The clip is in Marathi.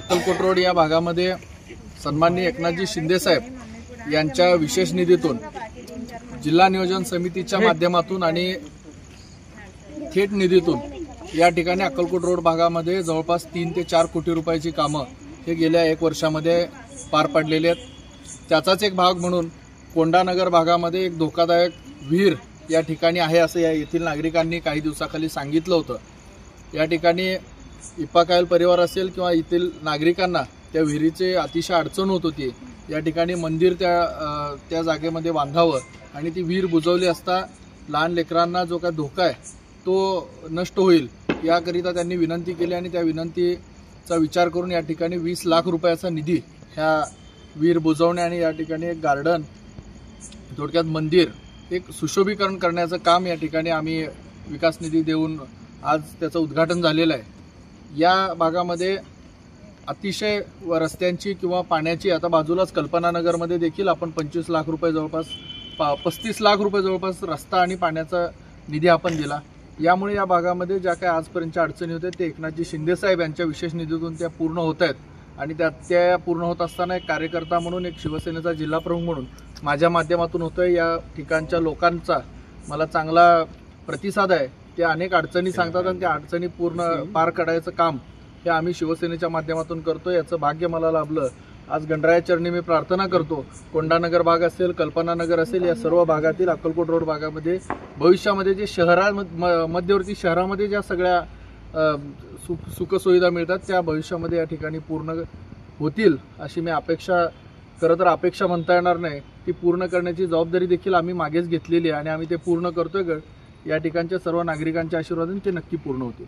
अक्कलकोट रोड या भागामध्ये सन्माननीय एकनाथजी शिंदे साहेब यांच्या विशेष निधीतून जिल्हा नियोजन समितीच्या माध्यमातून आणि थेट निधीतून या ठिकाणी अक्कलकोट रोड भागामध्ये जवळपास 3 ते 4 कोटी रुपयाची कामं हे गेल्या 1 वर्षामध्ये पार पडलेले आहेत। त्याचाच एक भाग म्हणून कोंडानगर भागामध्ये एक धोकादायक विहीर या ठिकाणी आहे असं या येथील नागरिकांनी काही दिवसाखाली सांगितलं होतं। या ठिकाणी इप्पाकायल परिवार असेल किंवा येथील नागरिकांना त्या विहिरीचे अतिशय अडचण होत होती। या ठिकाणी मंदिर त्या जागेमध्ये बांधावं आणि ती विहीर बुजवली असता लहान लेकरांना जो काय धोका आहे तो नष्ट होईल याकरिता त्यांनी विनंती केली आणि त्या विनंतीचा विचार करून या ठिकाणी 20 लाख रुपयाचा निधी ह्या विहीर बुजवणे आणि या ठिकाणी एक गार्डन थोडक्यात मंदिर एक सुशोभीकरण करण्याचं काम या ठिकाणी आम्ही विकास निधी देऊन आज त्याचं उद्घाटन झालेलं आहे। या भागामध्ये अतिशय रस्त्यांची किंवा पाण्याची आता बाजूलाच कल्पनानगरमध्ये देखील आपण 25 लाख रुपये जवळपास 35 लाख रुपये जवळपास रस्ता आणि पाण्याचा निधी आपण दिला। यामुळे या भागामध्ये ज्या काही आजपर्यंतच्या अडचणी होत्या ते एकनाथजी शिंदे साहेब यांच्या विशेष निधीतून त्या पूर्ण होत आहेत आणि त्या पूर्ण होत असताना एक कार्यकर्ता म्हणून एक शिवसेनेचा जिल्हा प्रमुख म्हणून माझ्या माध्यमातून होतोय। या ठिकाणच्या लोकांचा मला चांगला प्रतिसाद आहे। ते अनेक अडचणी सांगतात आणि त्या अडचणी पूर्ण पार काढायचं काम हे आम्ही शिवसेनेच्या माध्यमातून करतो। याचं भाग्य मला लाभलं। आज गणराया चरणी मी प्रार्थना करतो कोंडानगर भाग असेल कल्पनानगर असेल या सर्व भागातील अक्कलकोट रोड भागामध्ये भविष्यामध्ये जे मध्यवर्ती शहरामध्ये ज्या सगळ्या सुखसुविधा मिळतात त्या भविष्यामध्ये या ठिकाणी पूर्ण होतील अशी मी अपेक्षा खरं तर अपेक्षा म्हणता येणार नाही ती पूर्ण करण्याची जबाबदारी देखील आम्ही मागेच घेतलेली आहे आणि आम्ही ते पूर्ण करतोय। या ठिकाणच्या सर्व नागरिकांच्या आशीर्वादाने ते नक्की पूर्ण होतील।